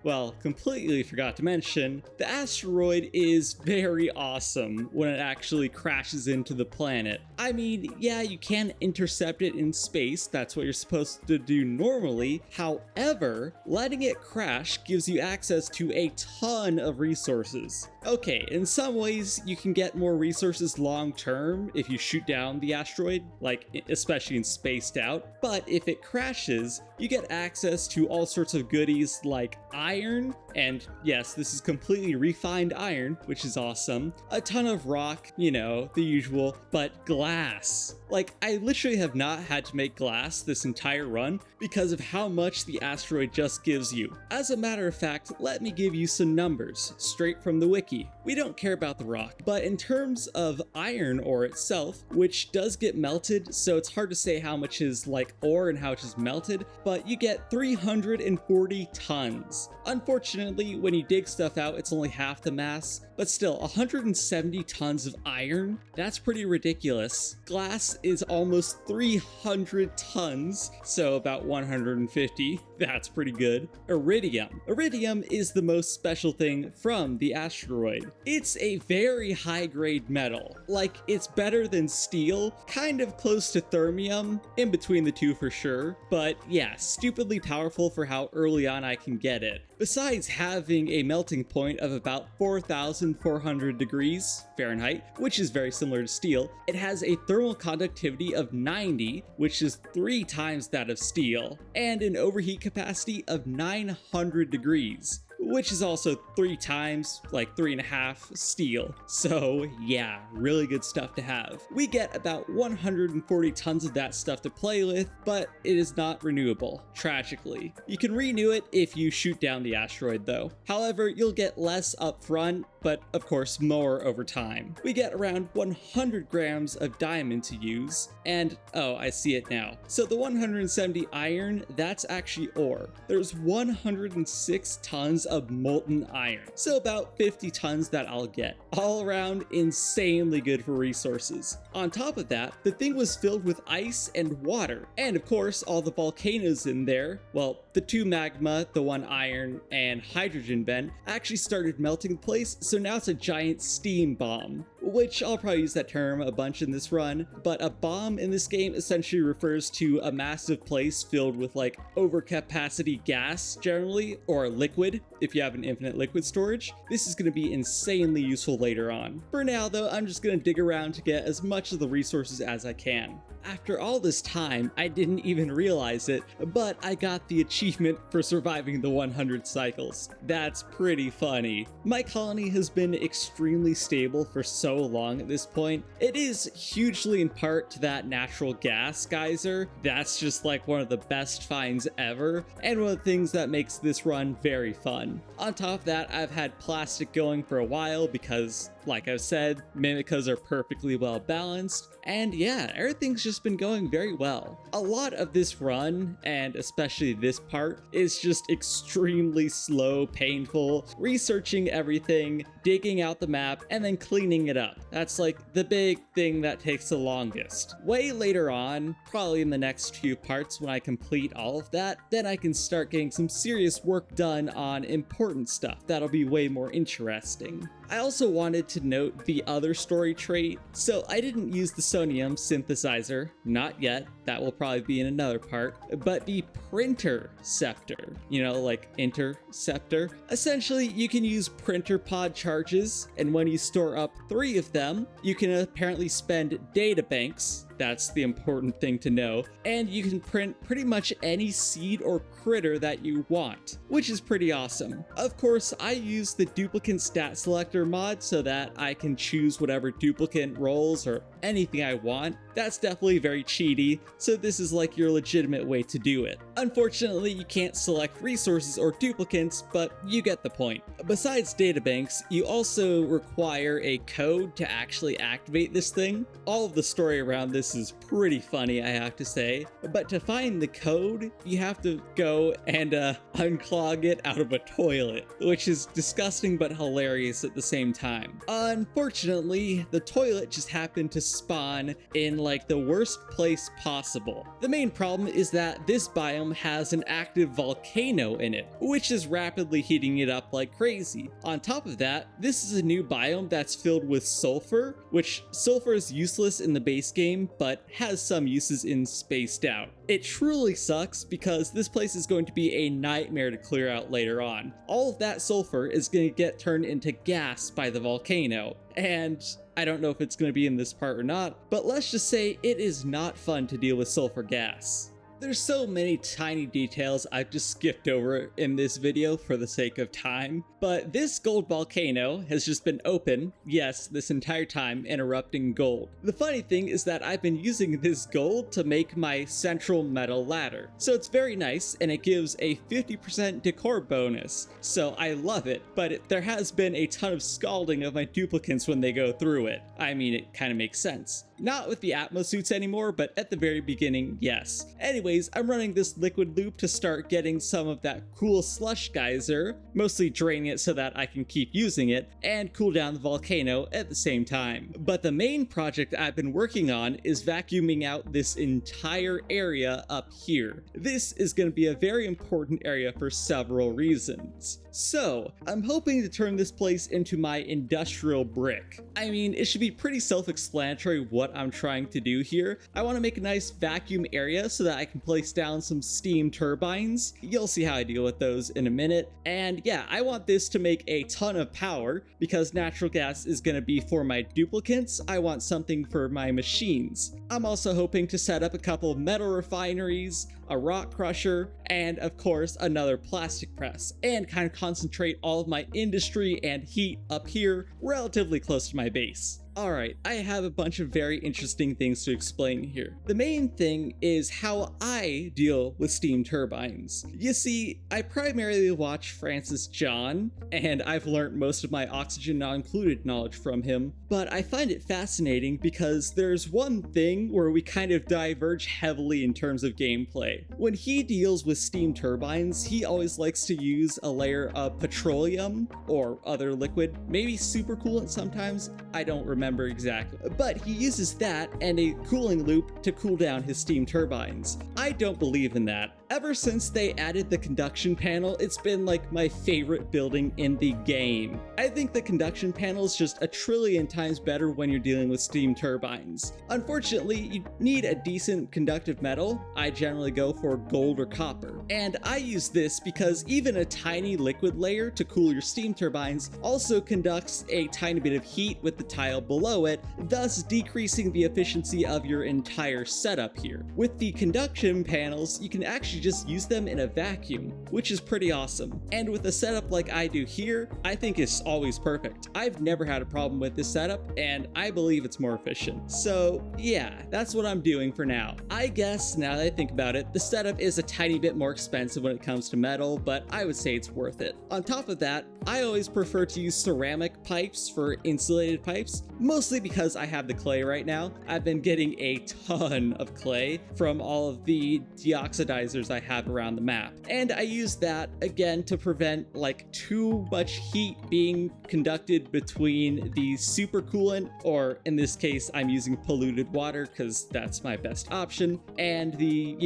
well, completely forgot to mention, the asteroid is very awesome when it actually crashes into the planet. I mean, yeah, you can intercept it in space, that's what you're supposed to do normally. However, letting it crash gives you access to a ton of resources. Okay, in some ways, you can get more resources long term if you shoot down the asteroid, like especially in Spaced Out, but if it crashes, you get access to all sorts of goodies like iron, and yes, this is completely refined iron, which is awesome. A ton of rock, you know, the usual, but glass. Like, I literally have not had to make glass this entire run because of how much the asteroid just gives you. As a matter of fact, let me give you some numbers straight from the wiki. We don't care about the rock, but in terms of iron ore itself, which does get melted, so it's hard to say how much is like ore and how much is melted, but you get 340 tons. Unfortunately, when you dig stuff out, it's only half the mass, but still, 170 tons of iron? That's pretty ridiculous. Glass is almost 300 tons, so about 150. That's pretty good. Iridium. Iridium is the most special thing from the asteroid. It's a very high-grade metal. Like, it's better than steel, kind of close to thermium, in between the two for sure, but yeah, stupidly powerful for how early on I can get it. Besides having a melting point of about 4,400 degrees Fahrenheit, which is very similar to steel, it has a thermal conductivity of 90, which is 3 times that of steel, and an overheat capacity of 900 degrees. Which is also 3 times, like 3.5 steel. So yeah, really good stuff to have. We get about 140 tons of that stuff to play with, but it is not renewable, tragically. You can renew it if you shoot down the asteroid though. However, you'll get less up front, but of course more over time. We get around 100 grams of diamond to use, and oh, I see it now. So the 170 iron, that's actually ore. There's 106 tons of molten iron, so about 50 tons that I'll get. All around insanely good for resources. On top of that, the thing was filled with ice and water, and of course all the volcanoes in there, well, the 2 magma, the 1 iron, and hydrogen vent actually started melting in place, so now it's a giant steam bomb. which I'll probably use that term a bunch in this run, but a bomb in this game essentially refers to a massive place filled with like overcapacity gas generally, or liquid if you have an infinite liquid storage. This is going to be insanely useful later on. For now though, I'm just going to dig around to get as much of the resources as I can. After all this time, I didn't even realize it, but I got the achievement for surviving the 100 cycles. That's pretty funny. My colony has been extremely stable for so long at this point. It is hugely in part to that natural gas geyser. That's just like one of the best finds ever, and one of the things that makes this run very fun. On top of that, I've had plastic going for a while because, like I've said, Mimicas are perfectly well balanced, and yeah, everything's just been going very well. A lot of this run, and especially this part, is just extremely slow, painful, researching everything, digging out the map, and then cleaning it up. That's like the big thing that takes the longest. Way later on, probably in the next few parts when I complete all of that, then I can start getting some serious work done on important stuff that'll be way more interesting. I also wanted to note the other story trait. So I didn't use the sonium synthesizer, not yet, that will probably be in another part, but the printer scepter, you know, like interceptor. Essentially, you can use printer pod charges, and when you store up 3 of them, you can apparently spend data banks. That's the important thing to know. And you can print pretty much any seed or critter that you want, which is pretty awesome. Of course, I use the duplicant stat selector mod so that I can choose whatever duplicant rolls or anything I want. That's definitely very cheaty, so this is like your legitimate way to do it. Unfortunately, you can't select resources or duplicates, but you get the point. Besides databanks, you also require a code to actually activate this thing. All of the story around this is pretty funny, I have to say, but to find the code, you have to go and unclog it out of a toilet, which is disgusting but hilarious at the same time. Unfortunately, the toilet just happened to spawn in like the worst place possible. The main problem is that this biome has an active volcano in it, which is rapidly heating it up like crazy. On top of that, this is a new biome that's filled with sulfur, which sulfur is useless in the base game, but has some uses in Spaced Out. It truly sucks because this place is going to be a nightmare to clear out later on. All of that sulfur is going to get turned into gas by the volcano, and I don't know if it's going to be in this part or not, but let's just say it is not fun to deal with sulfur gas. There's so many tiny details I've just skipped over in this video for the sake of time, but this gold volcano has just been open, yes, this entire time, and erupting gold. The funny thing is that I've been using this gold to make my central metal ladder, so it's very nice and it gives a 50% decor bonus, so I love it, but there has been a ton of scalding of my duplicates when they go through it. I mean, it kind of makes sense. Not with the Atmosuits anymore, but at the very beginning, yes. Anyways, I'm running this liquid loop to start getting some of that cool slush geyser, mostly draining it so that I can keep using it, and cool down the volcano at the same time. But the main project I've been working on is vacuuming out this entire area up here. This is going to be a very important area for several reasons. So, I'm hoping to turn this place into my industrial brick. I mean, it should be pretty self-explanatory what I'm trying to do here. I want to make a nice vacuum area so that I can place down some steam turbines. You'll see how I deal with those in a minute. And yeah, I want this to make a ton of power because natural gas is going to be for my duplicates. I want something for my machines. I'm also hoping to set up a couple of metal refineries, a rock crusher, and of course another plastic press, and kind of concentrate all of my industry and heat up here relatively close to my base. Alright, I have a bunch of very interesting things to explain here. The main thing is how I deal with steam turbines. You see, I primarily watch Francis John, and I've learned most of my oxygen not included knowledge from him, but I find it fascinating because there's one thing where we kind of diverge heavily in terms of gameplay. say. When he deals with steam turbines, he always likes to use a layer of petroleum or other liquid, maybe super coolant sometimes, I don't remember exactly, but he uses that and a cooling loop to cool down his steam turbines. I don't believe in that. Ever since they added the conduction panel, it's been like my favorite building in the game. I think the conduction panel is just a trillion times better when you're dealing with steam turbines. Unfortunately, you need a decent conductive metal. I generally go for gold or copper. And I use this because even a tiny liquid layer to cool your steam turbines also conducts a tiny bit of heat with the tile below it, thus decreasing the efficiency of your entire setup here. With the conduction panels, you can actually just use them in a vacuum, which is pretty awesome. And with a setup like I do here, I think it's always perfect. I've never had a problem with this setup, and I believe it's more efficient. So yeah, that's what I'm doing for now. I guess now that I think about it, the setup is a tiny bit more expensive when it comes to metal, but I would say it's worth it. On top of that, I always prefer to use ceramic pipes for insulated pipes, mostly because I have the clay right now. I've been getting a ton of clay from all of the deoxidizers I have around the map. And I use that again to prevent like too much heat being conducted between the supercoolant, or in this case, I'm using polluted water because that's my best option, and the,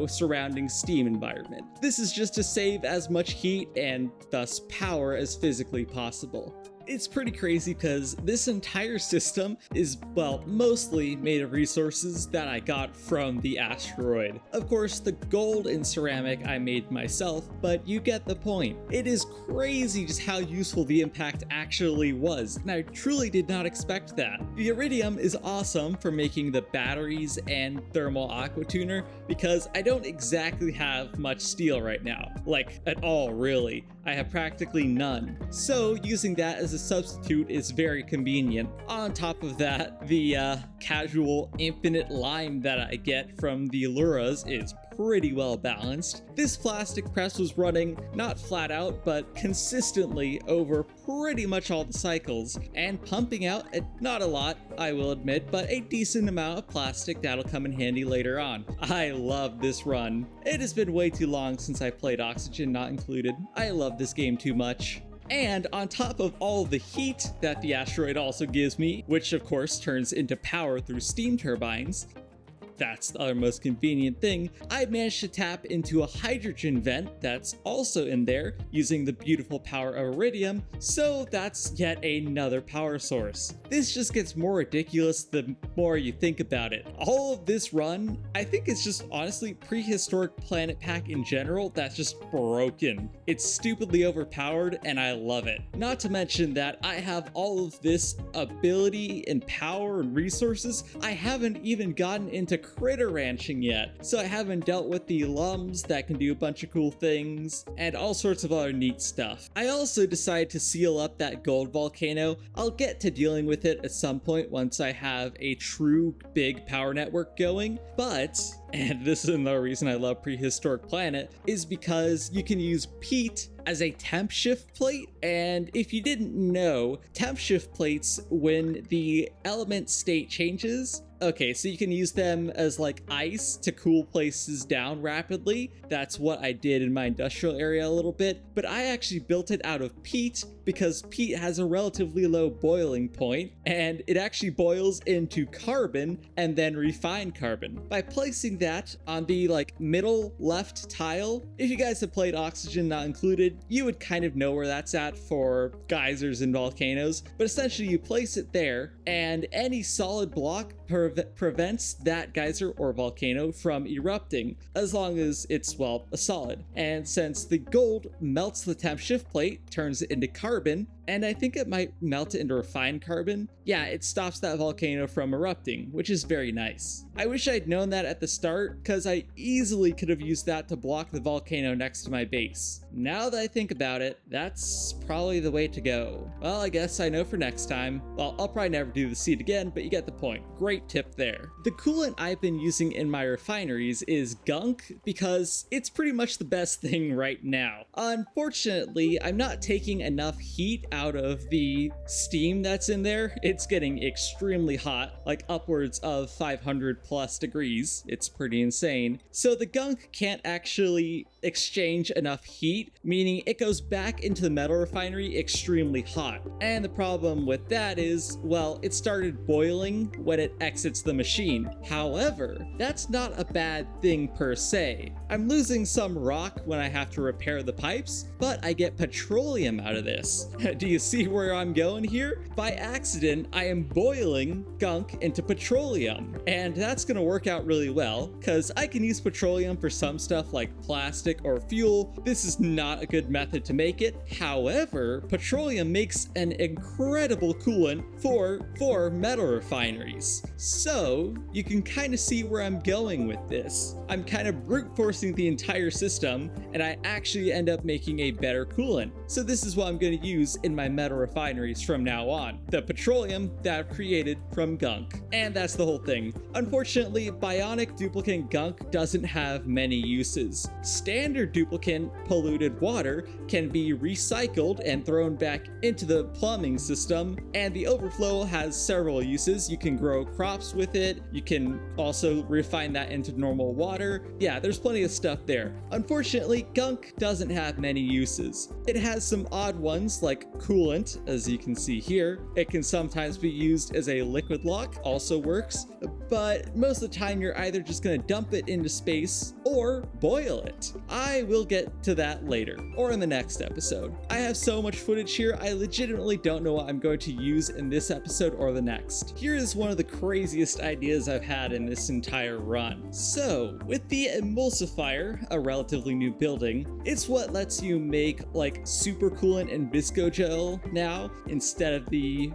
surrounding steam environment. This is just to save as much heat and thus power as physically possible. It's pretty crazy because this entire system is, well, mostly made of resources that I got from the asteroid. Of course, the gold and ceramic I made myself, but you get the point. It is crazy just how useful the impact actually was, and I truly did not expect that. The iridium is awesome for making the batteries and thermal aqua tuner because I don't exactly have much steel right now, like at all really. I have practically none. So using that as a substitute is very convenient. On top of that, the casual infinite lime that I get from the Luras is pretty well balanced. This plastic press was running not flat out, but consistently over pretty much all the cycles, and pumping out not a lot, I will admit, but a decent amount of plastic that'll come in handy later on. I love this run. It has been way too long since I played Oxygen Not Included. I love this game too much. And on top of all the heat that the asteroid also gives me, which of course turns into power through steam turbines, that's the other most convenient thing, I managed to tap into a hydrogen vent that's also in there using the beautiful power of iridium, so that's yet another power source. This just gets more ridiculous the more you think about it. All of this run, I think it's just honestly prehistoric planet pack in general that's just broken. It's stupidly overpowered and I love it. Not to mention that I have all of this ability and power and resources. I haven't even gotten into critter ranching yet, so I haven't dealt with the lums that can do a bunch of cool things and all sorts of other neat stuff. I also decided to seal up that gold volcano. I'll get to dealing with it at some point once I have a true big power network going, but, and this is another reason I love Prehistoric Planet, is because you can use peat as a temp shift plate. And if you didn't know, temp shift plates, when the element state changes, okay, so you can use them as like ice to cool places down rapidly. That's what I did in my industrial area a little bit, but I actually built it out of peat because peat has a relatively low boiling point and it actually boils into carbon and then refined carbon. By placing that on the like middle left tile, if you guys have played Oxygen Not Included, you would kind of know where that's at for geysers and volcanoes, but essentially you place it there and any solid block prevents that geyser or volcano from erupting as long as it's, well, a solid. And since the gold melts the temp shift plate, turns it into carbon, and I think it might melt it into refined carbon, yeah, it stops that volcano from erupting, which is very nice. I wish I'd known that at the start, because I easily could have used that to block the volcano next to my base. Now that I think about it, that's probably the way to go. Well, I guess I know for next time. Well, I'll probably never do the seed again, but you get the point. Great tip there. The coolant I've been using in my refineries is gunk, because it's pretty much the best thing right now. Unfortunately, I'm not taking enough heat out of the steam that's in there, it's getting extremely hot, like upwards of 500 plus degrees. It's pretty insane. So the gunk can't actually exchange enough heat, meaning it goes back into the metal refinery extremely hot. And the problem with that is, well, it started boiling when it exits the machine. However, that's not a bad thing per se. I'm losing some rock when I have to repair the pipes, but I get petroleum out of this. Do you see where I'm going here? By accident, I am boiling gunk into petroleum, and that's gonna work out really well because I can use petroleum for some stuff like plastic or fuel. This is not a good method to make it. However, petroleum makes an incredible coolant for metal refineries. So you can kind of see where I'm going with this. I'm kind of brute forcing the entire system, and I actually end up making a better coolant. So this is what I'm going to use in my metal refineries from now on. The petroleum that I've created from gunk. And that's the whole thing. Unfortunately, bionic duplicant gunk doesn't have many uses. Standard duplicant polluted water can be recycled and thrown back into the plumbing system, and the overflow has several uses. You can grow crops with it. You can also refine that into normal water. Yeah, there's plenty of stuff there. Unfortunately, gunk doesn't have many uses. It has some odd ones like coolant, as you can see here. It can sometimes be used as a liquid lock, also works, but most of the time you're either just gonna dump it into space or boil it. I will get to that later, or in the next episode. I have so much footage here, I legitimately don't know what I'm going to use in this episode or the next. Here is one of the craziest ideas I've had in this entire run. So, with the emulsifier, a relatively new building, it's what lets you make like super coolant and visco gel now instead of the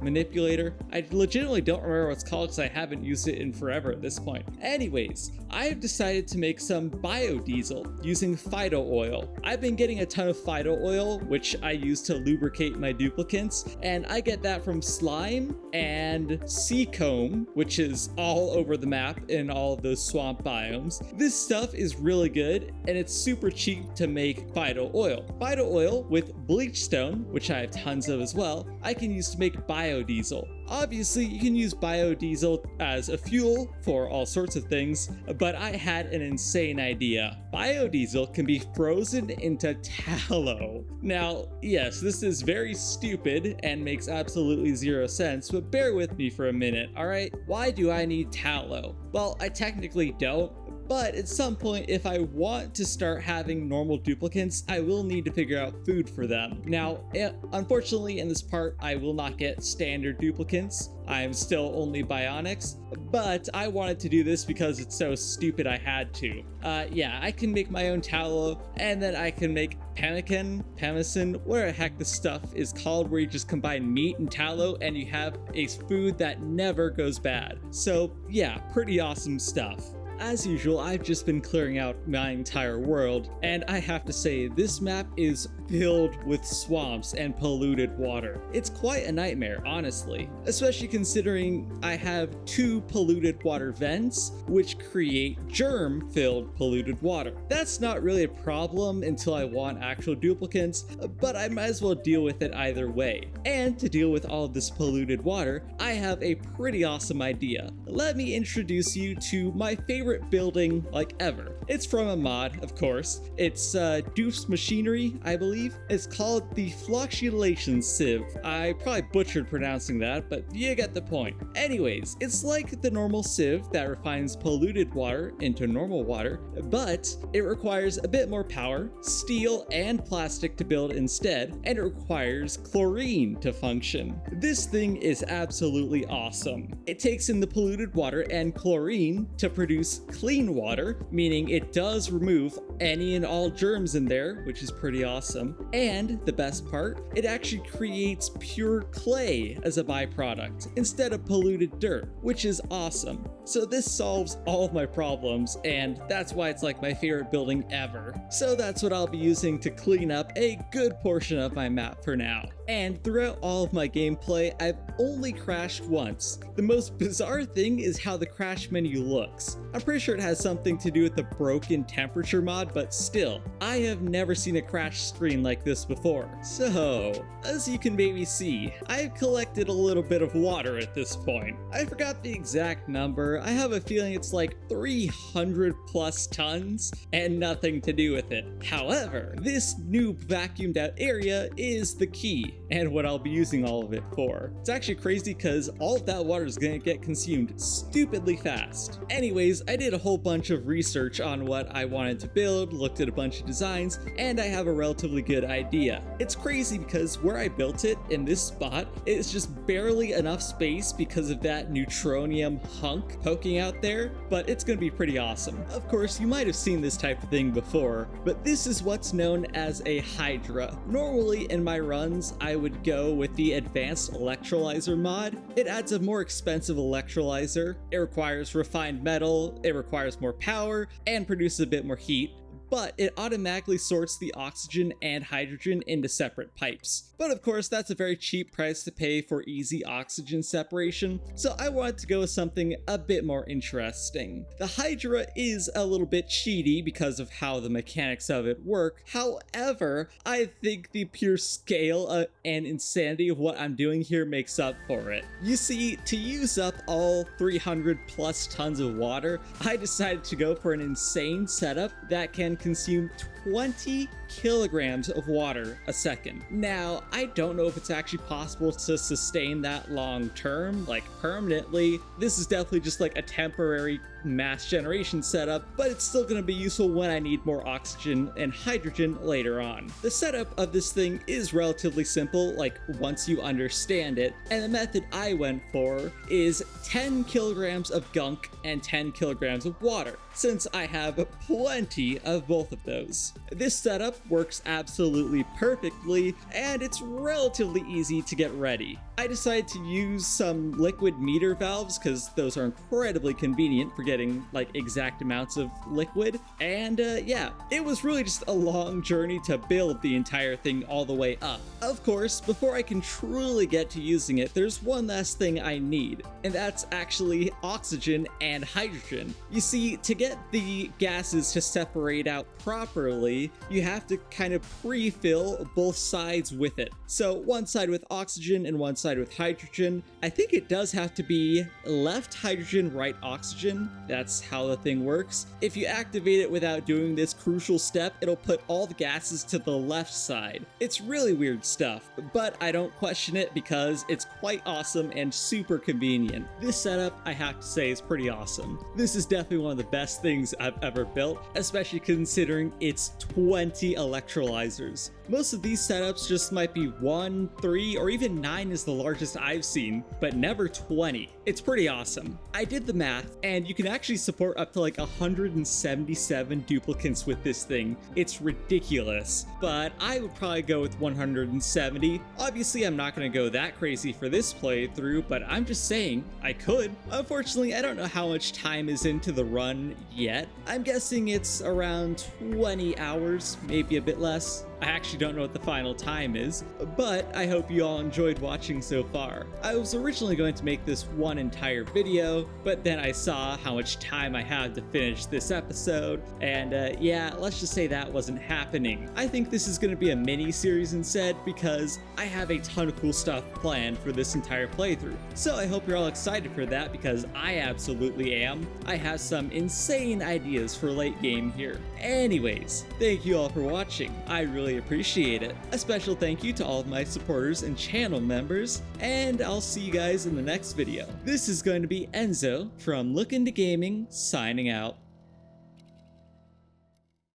manipulator. I legitimately don't remember what it's called because I haven't used it in forever at this point. Anyways, I've decided to make some biodiesel using Fido oil. I've been getting a ton of Fido oil, which I use to lubricate my duplicants, and I get that from slime and sea comb, which is all over the map in all of those swamp biomes. This stuff is really good, and it's super cheap to make Fido oil. Fido oil with bleach stone, which I have tons of as well, I can use to make biodiesel. Obviously, you can use biodiesel as a fuel for all sorts of things, but I had an insane idea. Biodiesel can be frozen into tallow. Now, yes, this is very stupid and makes absolutely zero sense, but bear with me for a minute, alright? Why do I need tallow? Well, I technically don't, but at some point, if I want to start having normal duplicants, I will need to figure out food for them. Now, unfortunately, in this part, I will not get standard duplicants. I'm still only bionics, but I wanted to do this because it's so stupid I had to. Yeah, I can make my own tallow, and then I can make pemmican, whatever the heck this stuff is called, where you just combine meat and tallow and you have a food that never goes bad. So yeah, pretty awesome stuff. As usual, I've just been clearing out my entire world, and I have to say, this map is filled with swamps and polluted water. It's quite a nightmare, honestly, especially considering I have 2 polluted water vents, which create germ-filled polluted water. That's not really a problem until I want actual duplicants, but I might as well deal with it either way. And to deal with all of this polluted water, I have a pretty awesome idea. Let me introduce you to my favorite building like ever. It's from a mod, of course. It's Doof's Machinery, I believe. It's called the Flocculation Sieve. I probably butchered pronouncing that, but you get the point. Anyways, it's like the normal sieve that refines polluted water into normal water, but it requires a bit more power, steel and plastic to build instead, and it requires chlorine to function. This thing is absolutely awesome. It takes in the polluted water and chlorine to produce clean water, meaning it does remove any and all germs in there, which is pretty awesome. And the best part, it actually creates pure clay as a byproduct instead of polluted dirt, which is awesome. So this solves all of my problems, and that's why it's like my favorite building ever. So that's what I'll be using to clean up a good portion of my map for now. And throughout all of my gameplay, I've only crashed once. The most bizarre thing is how the crash menu looks. I'm pretty sure it has something to do with the broken temperature mod, but still, I have never seen a crash screen like this before. So, as you can maybe see, I've collected a little bit of water at this point. I forgot the exact number. I have a feeling it's like 300 plus tons and nothing to do with it. However, this new vacuumed out area is the key and what I'll be using all of it for. It's actually crazy because all of that water is going to get consumed stupidly fast. Anyways, I did a whole bunch of research on what I wanted to build, looked at a bunch of designs, and I have a relatively good idea. It's crazy because where I built it in this spot, it's just barely enough space because of that neutronium hunk poking out there, but it's going to be pretty awesome. Of course, you might have seen this type of thing before, but this is what's known as a Hydra. Normally in my runs, I would go with the advanced electrolyzer mod. It adds a more expensive electrolyzer. It requires refined metal, it requires more power, and produces a bit more heat, but it automatically sorts the oxygen and hydrogen into separate pipes. But of course, that's a very cheap price to pay for easy oxygen separation, so I wanted to go with something a bit more interesting. The Hydra is a little bit cheaty because of how the mechanics of it work. However, I think the pure scale and insanity of what I'm doing here makes up for it. You see, to use up all 300 plus tons of water, I decided to go for an insane setup that can consume 20 kilograms of water a second. Now, I don't know if it's actually possible to sustain that long term, like permanently. This is definitely just like a temporary mass generation setup, but it's still going to be useful when I need more oxygen and hydrogen later on. The setup of this thing is relatively simple, like once you understand it, and the method I went for is 10 kilograms of gunk and 10 kilograms of water, since I have plenty of both of those. This setup works absolutely perfectly, and it's relatively easy to get ready. I decided to use some liquid meter valves because those are incredibly convenient for getting like exact amounts of liquid, and yeah, it was really just a long journey to build the entire thing all the way up. Of course, before I can truly get to using it, there's one last thing I need, and that's actually oxygen and hydrogen. You see, to get the gases to separate out properly, you have to kind of pre-fill both sides with it. So one side with oxygen and one side with hydrogen. I think it does have to be left hydrogen, right oxygen. That's how the thing works. If you activate it without doing this crucial step, it'll put all the gases to the left side. It's really weird stuff, but I don't question it because it's quite awesome and super convenient. This setup, I have to say, is pretty awesome. This is definitely one of the best things I've ever built, especially considering it's 20 electrolyzers. Most of these setups just might be 1, 3, or even 9 is the largest I've seen, but never 20. It's pretty awesome. I did the math, and you can actually support up to like 177 duplicates with this thing. It's ridiculous, but I would probably go with 170. Obviously, I'm not going to go that crazy for this playthrough, but I'm just saying I could. Unfortunately, I don't know how much time is into the run yet. I'm guessing it's around 20 hours, maybe a bit less. I actually don't know what the final time is, but I hope you all enjoyed watching so far. I was originally going to make this one entire video, but then I saw how much time I had to finish this episode, and yeah, let's just say that wasn't happening. I think this is going to be a mini-series instead because I have a ton of cool stuff planned for this entire playthrough. So I hope you're all excited for that because I absolutely am. I have some insane ideas for late game here. Anyways, thank you all for watching. I really appreciate it. A special thank you to all of my supporters and channel members, and I'll see you guys in the next video. This is going to be Enzo from LookIntoGaming signing out.